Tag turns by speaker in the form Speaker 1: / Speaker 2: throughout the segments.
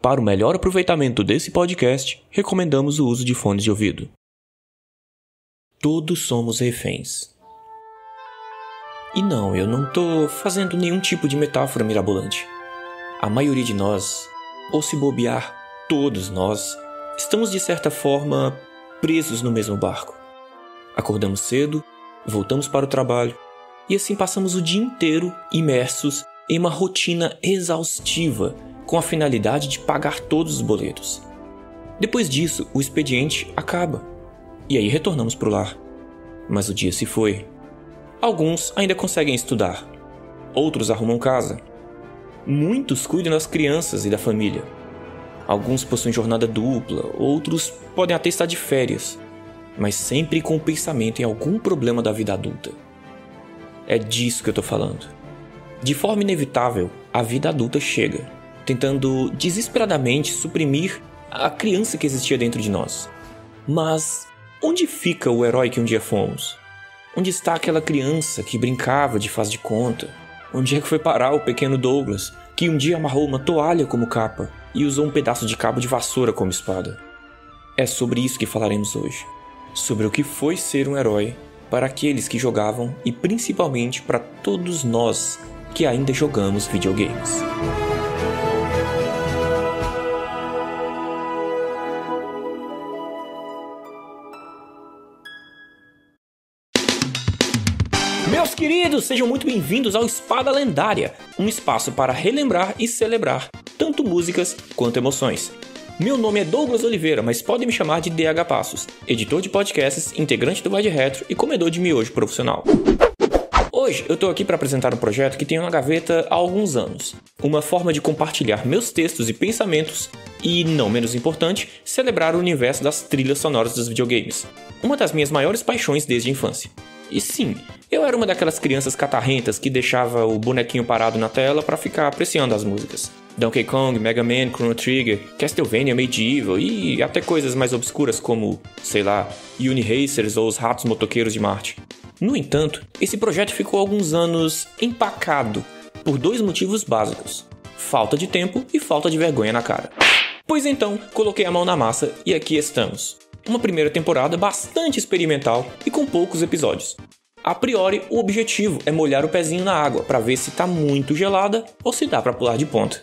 Speaker 1: Para o melhor aproveitamento desse podcast, recomendamos o uso de fones de ouvido. Todos somos reféns. E não, eu não tô fazendo nenhum tipo de metáfora mirabolante. A maioria de nós, ou se bobear, todos nós, estamos de certa forma presos no mesmo barco. Acordamos cedo, voltamos para o trabalho e assim passamos o dia inteiro imersos em uma rotina exaustiva com a finalidade de pagar todos os boletos. Depois disso, o expediente acaba e aí retornamos para o lar. Mas o dia se foi. Alguns ainda conseguem estudar, outros arrumam casa. Muitos cuidam das crianças e da família. Alguns possuem jornada dupla, outros podem até estar de férias, mas sempre com o pensamento em algum problema da vida adulta. É disso que eu tô falando. De forma inevitável, a vida adulta chega, tentando desesperadamente suprimir a criança que existia dentro de nós. Mas onde fica o herói que um dia fomos? Onde está aquela criança que brincava de faz de conta? Onde é que foi parar o pequeno Douglas, que um dia amarrou uma toalha como capa e usou um pedaço de cabo de vassoura como espada? É sobre isso que falaremos hoje. Sobre o que foi ser um herói para aqueles que jogavam e principalmente para todos nós que ainda jogamos videogames. Meus queridos, sejam muito bem-vindos ao Espada Lendária, um espaço para relembrar e celebrar tanto músicas quanto emoções. Meu nome é Douglas Oliveira, mas podem me chamar de DH Passos, editor de podcasts, integrante do Vai de Retro e comedor de miojo profissional. Hoje eu tô aqui para apresentar um projeto que tenho na gaveta há alguns anos. Uma forma de compartilhar meus textos e pensamentos e, não menos importante, celebrar o universo das trilhas sonoras dos videogames. Uma das minhas maiores paixões desde a infância. E sim, eu era uma daquelas crianças catarrentas que deixava o bonequinho parado na tela para ficar apreciando as músicas. Donkey Kong, Mega Man, Chrono Trigger, Castlevania Medieval e até coisas mais obscuras como, sei lá, Uniracers ou os Ratos Motoqueiros de Marte. No entanto, esse projeto ficou alguns anos empacado por dois motivos básicos: falta de tempo e falta de vergonha na cara. Pois então, coloquei a mão na massa e aqui estamos. Uma primeira temporada bastante experimental e com poucos episódios. A priori, o objetivo é molhar o pezinho na água para ver se tá muito gelada ou se dá para pular de ponta.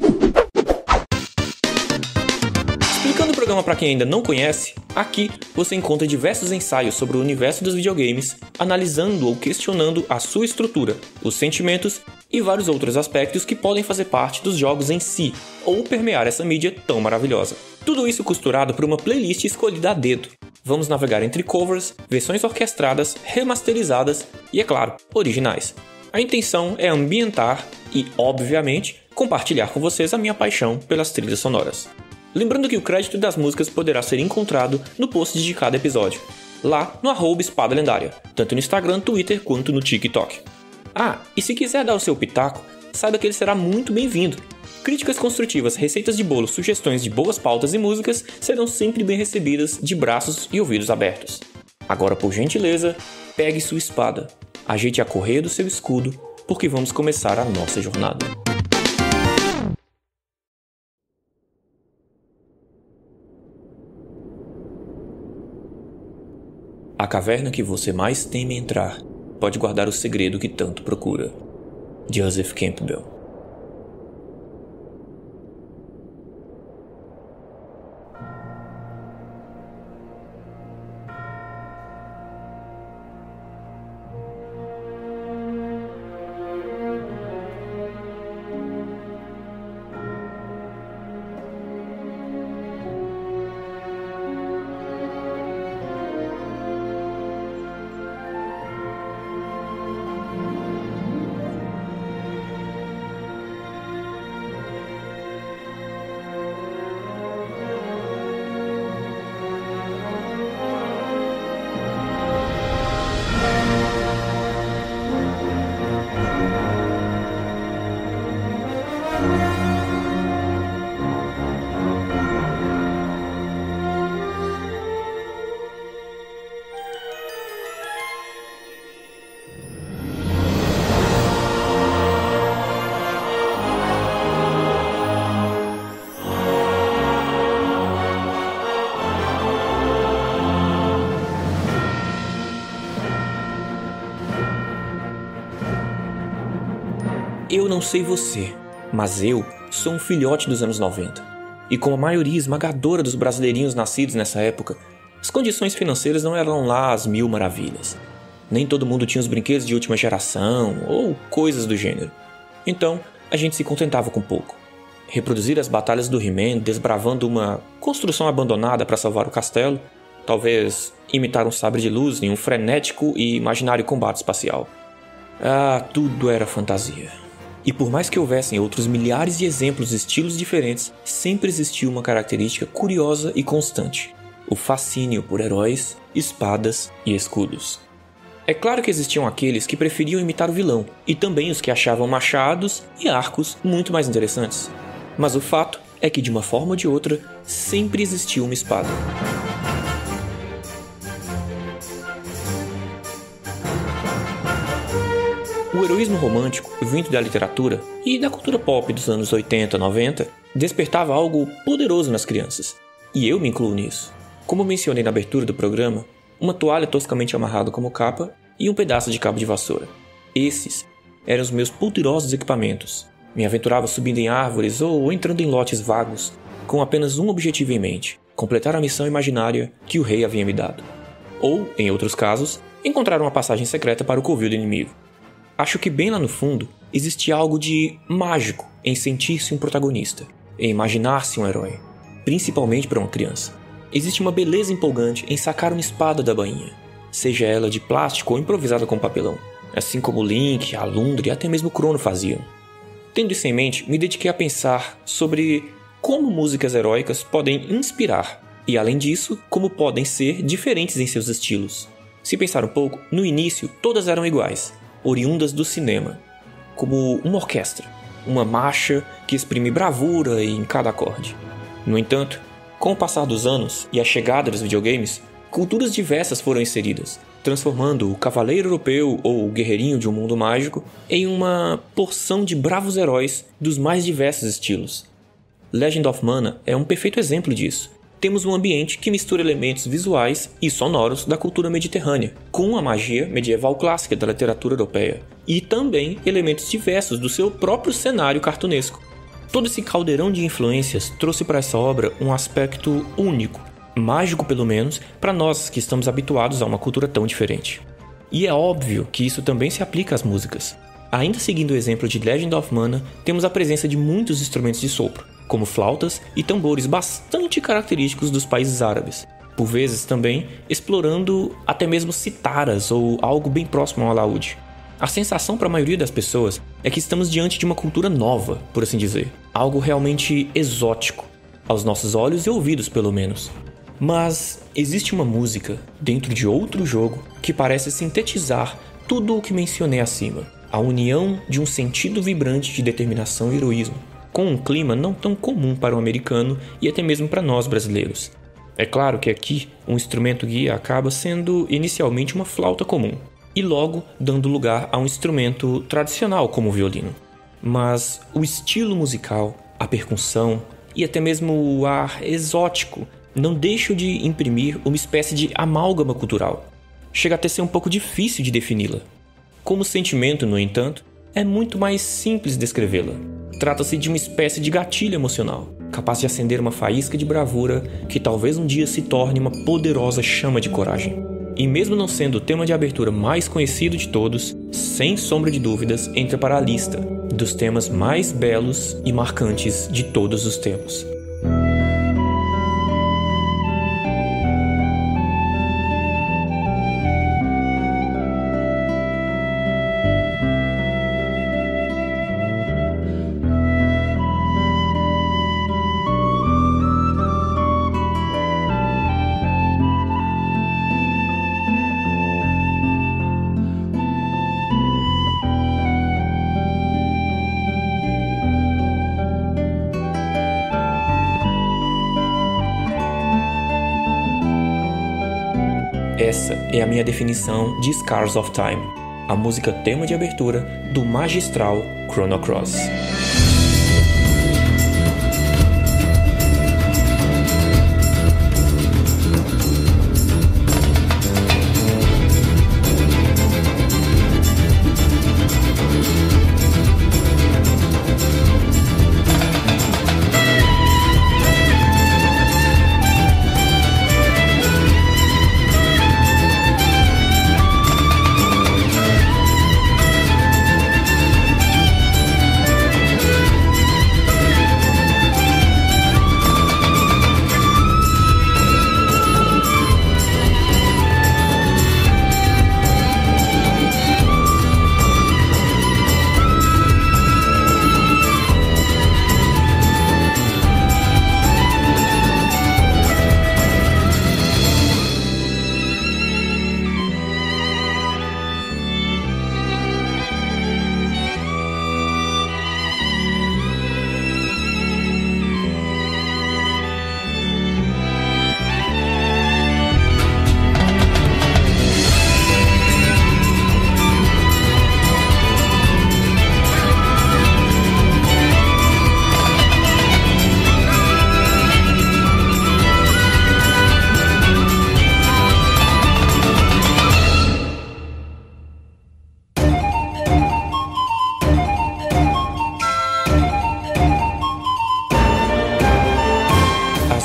Speaker 1: Explicando o programa para quem ainda não conhece, aqui você encontra diversos ensaios sobre o universo dos videogames, analisando ou questionando a sua estrutura, os sentimentos e vários outros aspectos que podem fazer parte dos jogos em si, ou permear essa mídia tão maravilhosa. Tudo isso costurado por uma playlist escolhida a dedo. Vamos navegar entre covers, versões orquestradas, remasterizadas e, é claro, originais. A intenção é ambientar e, obviamente, compartilhar com vocês a minha paixão pelas trilhas sonoras. Lembrando que o crédito das músicas poderá ser encontrado no post de cada episódio, lá no @Espada Lendária, tanto no Instagram, Twitter quanto no TikTok. E se quiser dar o seu pitaco, saiba que ele será muito bem-vindo. Críticas construtivas, receitas de bolo, sugestões de boas pautas e músicas serão sempre bem recebidas de braços e ouvidos abertos. Agora, por gentileza, pegue sua espada, ajeite a correia do seu escudo, porque vamos começar a nossa jornada. A caverna que você mais teme entrar pode guardar o segredo que tanto procura. Joseph Campbell. Eu não sei você, mas eu sou um filhote dos anos 90. E como a maioria esmagadora dos brasileirinhos nascidos nessa época, as condições financeiras não eram lá as mil maravilhas. Nem todo mundo tinha os brinquedos de última geração ou coisas do gênero. Então, a gente se contentava com pouco. Reproduzir as batalhas do He-Man desbravando uma construção abandonada para salvar o castelo, talvez imitar um sabre de luz em um frenético e imaginário combate espacial. Ah, tudo era fantasia. E por mais que houvessem outros milhares de exemplos de estilos diferentes, sempre existiu uma característica curiosa e constante: o fascínio por heróis, espadas e escudos. É claro que existiam aqueles que preferiam imitar o vilão, e também os que achavam machados e arcos muito mais interessantes. Mas o fato é que, de uma forma ou de outra, sempre existiu uma espada. O heroísmo romântico, vindo da literatura e da cultura pop dos anos 80 e 90, despertava algo poderoso nas crianças. E eu me incluo nisso. Como mencionei na abertura do programa, uma toalha toscamente amarrada como capa e um pedaço de cabo de vassoura. Esses eram os meus poderosos equipamentos. Me aventurava subindo em árvores ou entrando em lotes vagos, com apenas um objetivo em mente: completar a missão imaginária que o rei havia me dado. Ou, em outros casos, encontrar uma passagem secreta para o covil do inimigo. Acho que bem lá no fundo, existe algo de mágico em sentir-se um protagonista, em imaginar-se um herói, principalmente para uma criança. Existe uma beleza empolgante em sacar uma espada da bainha, seja ela de plástico ou improvisada com papelão, assim como Link, Alundra e até mesmo Crono faziam. Tendo isso em mente, me dediquei a pensar sobre como músicas heróicas podem inspirar, e além disso, como podem ser diferentes em seus estilos. Se pensar um pouco, no início todas eram iguais, oriundas do cinema, como uma orquestra, uma marcha que exprime bravura em cada acorde. No entanto, com o passar dos anos e a chegada dos videogames, culturas diversas foram inseridas, transformando o cavaleiro europeu ou o guerreirinho de um mundo mágico em uma porção de bravos heróis dos mais diversos estilos. Legend of Mana é um perfeito exemplo disso. Temos um ambiente que mistura elementos visuais e sonoros da cultura mediterrânea, com a magia medieval clássica da literatura europeia, e também elementos diversos do seu próprio cenário cartunesco. Todo esse caldeirão de influências trouxe para essa obra um aspecto único, mágico pelo menos, para nós que estamos habituados a uma cultura tão diferente. E é óbvio que isso também se aplica às músicas. Ainda seguindo o exemplo de Legend of Mana, temos a presença de muitos instrumentos de sopro, como flautas e tambores bastante característicos dos países árabes, por vezes também explorando até mesmo citaras ou algo bem próximo ao alaúde. A sensação para a maioria das pessoas é que estamos diante de uma cultura nova, por assim dizer, algo realmente exótico, aos nossos olhos e ouvidos pelo menos. Mas existe uma música dentro de outro jogo que parece sintetizar tudo o que mencionei acima, a união de um sentido vibrante de determinação e heroísmo, com um clima não tão comum para o americano e até mesmo para nós brasileiros. É claro que aqui um instrumento guia acaba sendo inicialmente uma flauta comum, e logo dando lugar a um instrumento tradicional como o violino. Mas o estilo musical, a percussão e até mesmo o ar exótico não deixam de imprimir uma espécie de amálgama cultural. Chega até ser um pouco difícil de defini-la. Como sentimento, no entanto, é muito mais simples descrevê-la. Trata-se de uma espécie de gatilho emocional, capaz de acender uma faísca de bravura que talvez um dia se torne uma poderosa chama de coragem. E mesmo não sendo o tema de abertura mais conhecido de todos, sem sombra de dúvidas entra para a lista dos temas mais belos e marcantes de todos os tempos. Essa é a minha definição de Scars of Time, a música tema de abertura do magistral Chrono Cross.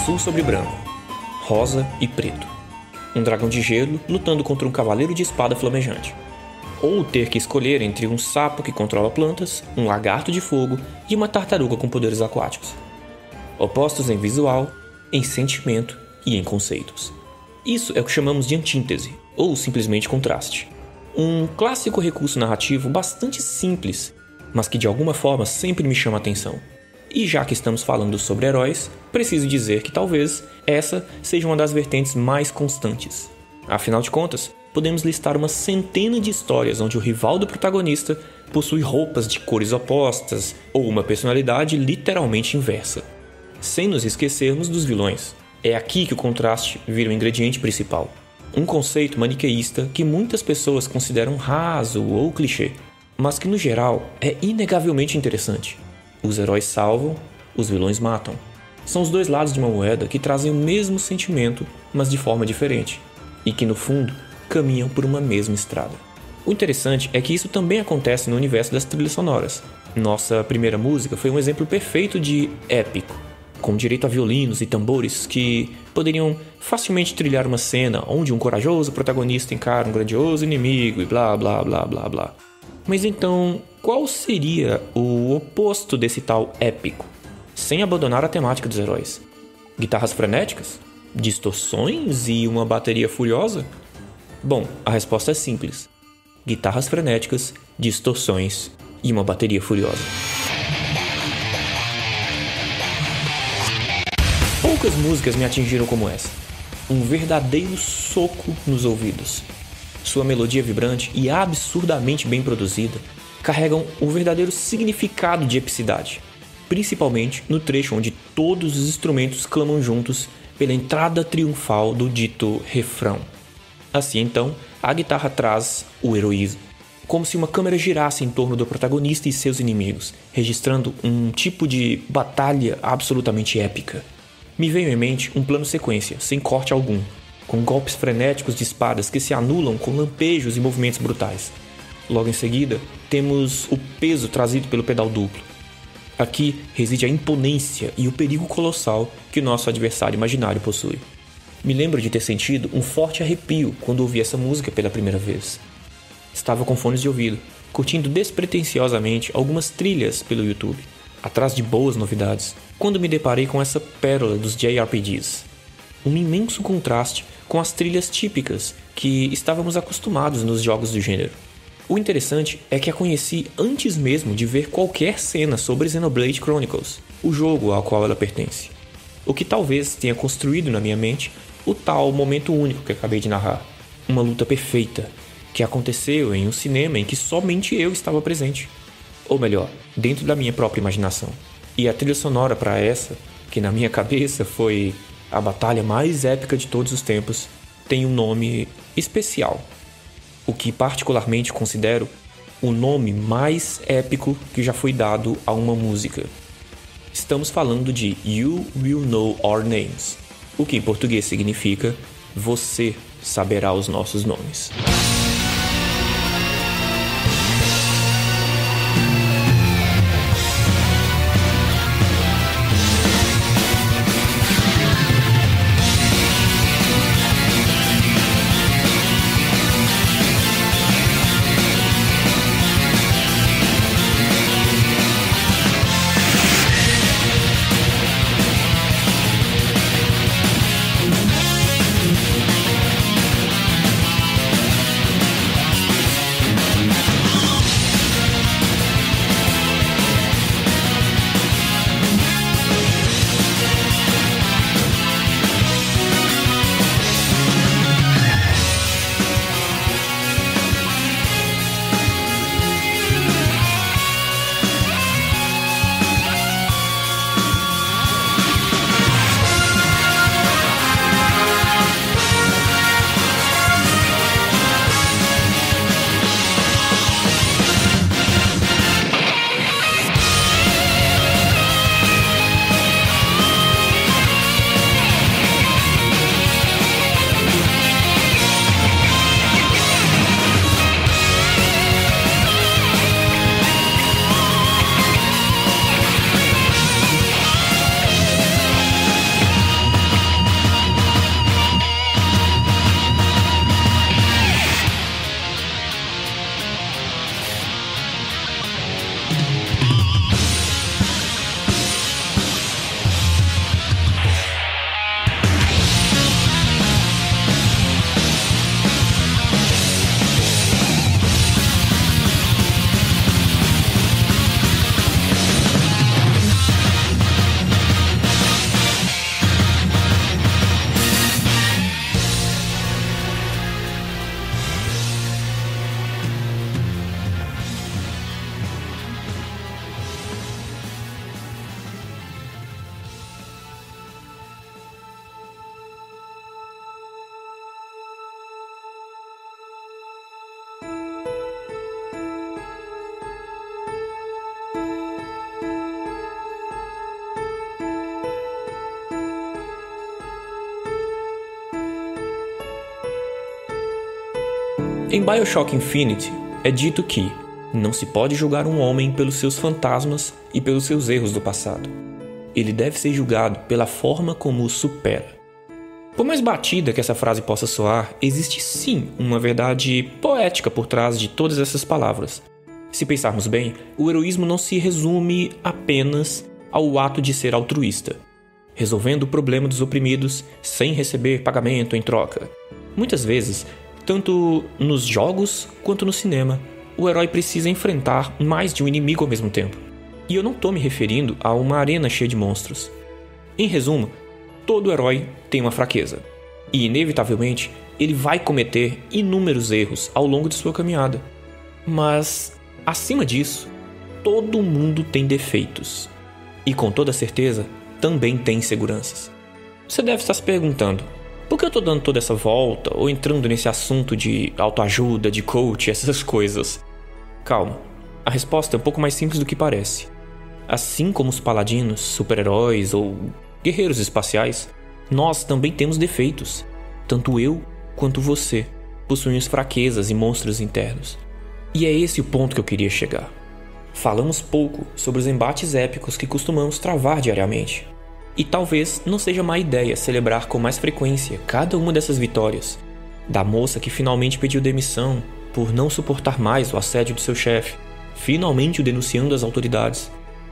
Speaker 1: azul sobre branco, rosa e preto. Um dragão de gelo lutando contra um cavaleiro de espada flamejante. Ou ter que escolher entre um sapo que controla plantas, um lagarto de fogo e uma tartaruga com poderes aquáticos. Opostos em visual, em sentimento e em conceitos. Isso é o que chamamos de antítese, ou simplesmente contraste. Um clássico recurso narrativo bastante simples, mas que de alguma forma sempre me chama a atenção. E já que estamos falando sobre heróis, preciso dizer que talvez essa seja uma das vertentes mais constantes. Afinal de contas, podemos listar uma centena de histórias onde o rival do protagonista possui roupas de cores opostas ou uma personalidade literalmente inversa. Sem nos esquecermos dos vilões. É aqui que o contraste vira o ingrediente principal. Um conceito maniqueísta que muitas pessoas consideram raso ou clichê, mas que no geral é inegavelmente interessante. Os heróis salvam, os vilões matam. São os dois lados de uma moeda que trazem o mesmo sentimento, mas de forma diferente, e que no fundo caminham por uma mesma estrada. O interessante é que isso também acontece no universo das trilhas sonoras. Nossa primeira música foi um exemplo perfeito de épico, com direito a violinos e tambores que poderiam facilmente trilhar uma cena onde um corajoso protagonista encara um grandioso inimigo e blá blá blá blá blá. Mas então, qual seria o oposto desse tal épico, sem abandonar a temática dos heróis? Guitarras frenéticas? Distorções e uma bateria furiosa? Bom, a resposta é simples. Guitarras frenéticas, distorções e uma bateria furiosa. Poucas músicas me atingiram como essa. Um verdadeiro soco nos ouvidos. Sua melodia vibrante e absurdamente bem produzida carregam o verdadeiro significado de epicidade, principalmente no trecho onde todos os instrumentos clamam juntos pela entrada triunfal do dito refrão. Assim então, a guitarra traz o heroísmo, como se uma câmera girasse em torno do protagonista e seus inimigos, registrando um tipo de batalha absolutamente épica. Me veio em mente um plano sequência, sem corte algum, com golpes frenéticos de espadas que se anulam com lampejos e movimentos brutais. Logo em seguida, temos o peso trazido pelo pedal duplo. Aqui reside a imponência e o perigo colossal que o nosso adversário imaginário possui. Me lembro de ter sentido um forte arrepio quando ouvi essa música pela primeira vez. Estava com fones de ouvido, curtindo despretensiosamente algumas trilhas pelo YouTube, atrás de boas novidades, quando me deparei com essa pérola dos JRPGs. Um imenso contraste com as trilhas típicas que estávamos acostumados nos jogos do gênero. O interessante é que a conheci antes mesmo de ver qualquer cena sobre Xenoblade Chronicles, o jogo ao qual ela pertence. O que talvez tenha construído na minha mente o tal momento único que acabei de narrar. Uma luta perfeita, que aconteceu em um cinema em que somente eu estava presente. Ou melhor, dentro da minha própria imaginação. E a trilha sonora para essa, que na minha cabeça foi a batalha mais épica de todos os tempos, tem um nome especial. O que particularmente considero o nome mais épico que já foi dado a uma música. Estamos falando de You Will Know Our Names, o que em português significa Você saberá os nossos nomes. Em BioShock Infinite, é dito que não se pode julgar um homem pelos seus fantasmas e pelos seus erros do passado. Ele deve ser julgado pela forma como os supera. Por mais batida que essa frase possa soar, existe sim uma verdade poética por trás de todas essas palavras. Se pensarmos bem, o heroísmo não se resume apenas ao ato de ser altruísta, resolvendo o problema dos oprimidos sem receber pagamento em troca. Muitas vezes, tanto nos jogos quanto no cinema, o herói precisa enfrentar mais de um inimigo ao mesmo tempo. E eu não estou me referindo a uma arena cheia de monstros. Em resumo, todo herói tem uma fraqueza. E, inevitavelmente, ele vai cometer inúmeros erros ao longo de sua caminhada. Mas, acima disso, todo mundo tem defeitos. E, com toda certeza, também tem inseguranças. Você deve estar se perguntando, por que eu estou dando toda essa volta ou entrando nesse assunto de autoajuda, de coach, essas coisas? Calma, a resposta é um pouco mais simples do que parece. Assim como os paladinos, super-heróis ou guerreiros espaciais, nós também temos defeitos. Tanto eu quanto você possuímos fraquezas e monstros internos. E é esse o ponto que eu queria chegar. Falamos pouco sobre os embates épicos que costumamos travar diariamente. E talvez não seja má ideia celebrar com mais frequência cada uma dessas vitórias. Da moça que finalmente pediu demissão por não suportar mais o assédio de seu chefe, finalmente o denunciando às autoridades.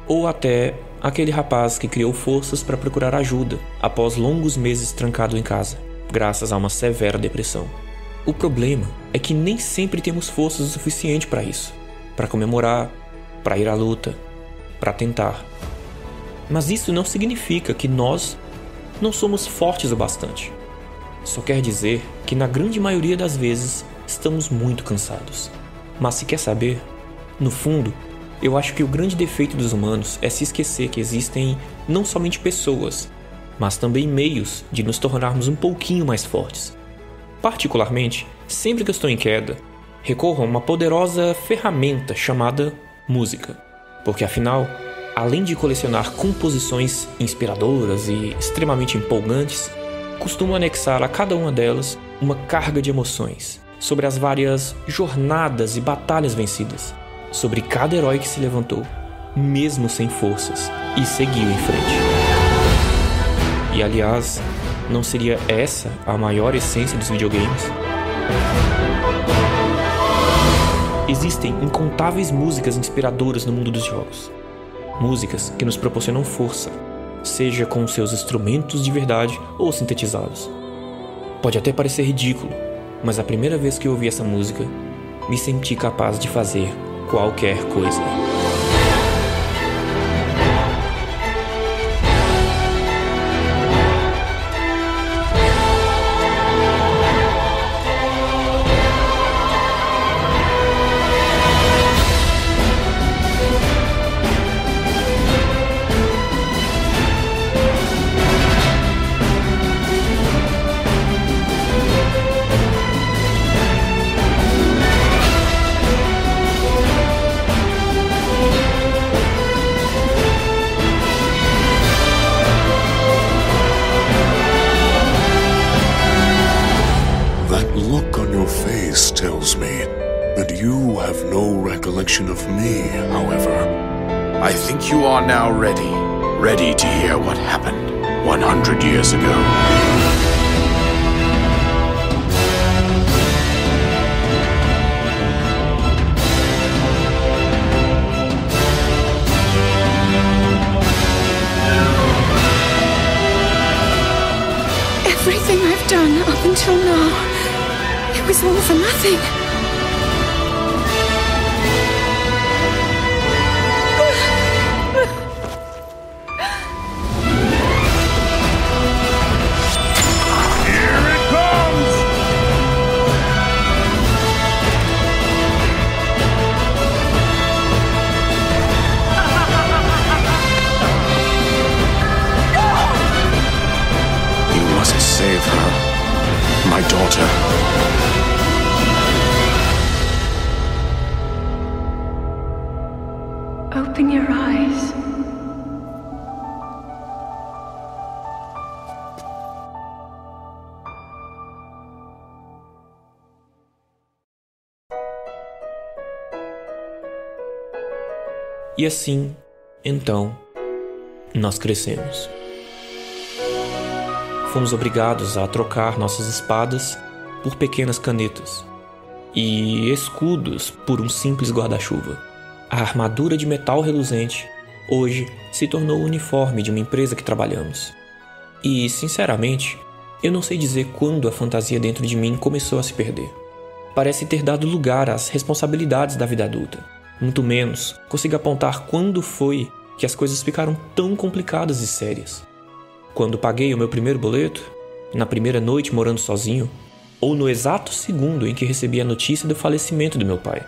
Speaker 1: Ou até aquele rapaz que criou forças para procurar ajuda após longos meses trancado em casa, graças a uma severa depressão. O problema é que nem sempre temos forças o suficiente para isso, para comemorar, para ir à luta, para tentar. Mas isso não significa que nós não somos fortes o bastante. Só quer dizer que na grande maioria das vezes estamos muito cansados. Mas se quer saber, no fundo, eu acho que o grande defeito dos humanos é se esquecer que existem não somente pessoas, mas também meios de nos tornarmos um pouquinho mais fortes. Particularmente, sempre que eu estou em queda, recorro a uma poderosa ferramenta chamada música. Porque afinal, além de colecionar composições inspiradoras e extremamente empolgantes, costumo anexar a cada uma delas uma carga de emoções sobre as várias jornadas e batalhas vencidas, sobre cada herói que se levantou, mesmo sem forças, e seguiu em frente. E aliás, não seria essa a maior essência dos videogames? Existem incontáveis músicas inspiradoras no mundo dos jogos. Músicas que nos proporcionam força, seja com seus instrumentos de verdade ou sintetizados. Pode até parecer ridículo, mas a primeira vez que eu ouvi essa música, me senti capaz de fazer qualquer coisa.
Speaker 2: Tells me that you have no recollection of me, however.
Speaker 3: I think you are now ready to hear what happened 100 years ago.
Speaker 4: Everything I've done up until now, it was all for nothing.
Speaker 3: Here it comes! You must save her, my daughter.
Speaker 4: Open your eyes.
Speaker 1: E assim, então, nós crescemos. Fomos obrigados a trocar nossas espadas por pequenas canetas e escudos por um simples guarda-chuva. A armadura de metal reluzente hoje se tornou o uniforme de uma empresa que trabalhamos. E, sinceramente, eu não sei dizer quando a fantasia dentro de mim começou a se perder. Parece ter dado lugar às responsabilidades da vida adulta. Muito menos consigo apontar quando foi que as coisas ficaram tão complicadas e sérias. Quando paguei o meu primeiro boleto, na primeira noite morando sozinho, ou no exato segundo em que recebi a notícia do falecimento do meu pai.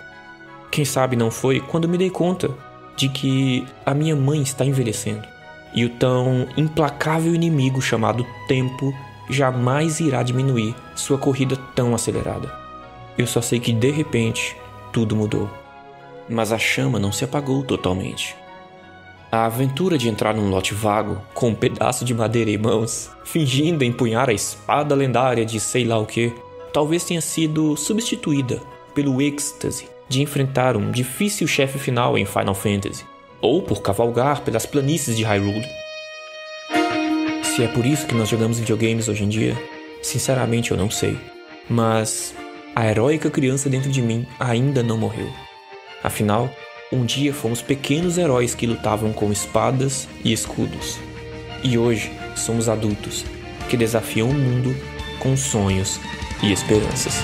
Speaker 1: Quem sabe não foi quando me dei conta de que a minha mãe está envelhecendo e o tão implacável inimigo chamado tempo jamais irá diminuir sua corrida tão acelerada. Eu só sei que de repente tudo mudou. Mas a chama não se apagou totalmente. A aventura de entrar num lote vago, com um pedaço de madeira em mãos, fingindo empunhar a espada lendária de sei lá o que, talvez tenha sido substituída pelo êxtase de enfrentar um difícil chefe final em Final Fantasy, ou por cavalgar pelas planícies de Hyrule. Se é por isso que nós jogamos videogames hoje em dia, sinceramente eu não sei. Mas a heróica criança dentro de mim ainda não morreu. Afinal, um dia fomos pequenos heróis que lutavam com espadas e escudos. E hoje somos adultos que desafiam o mundo com sonhos e esperanças.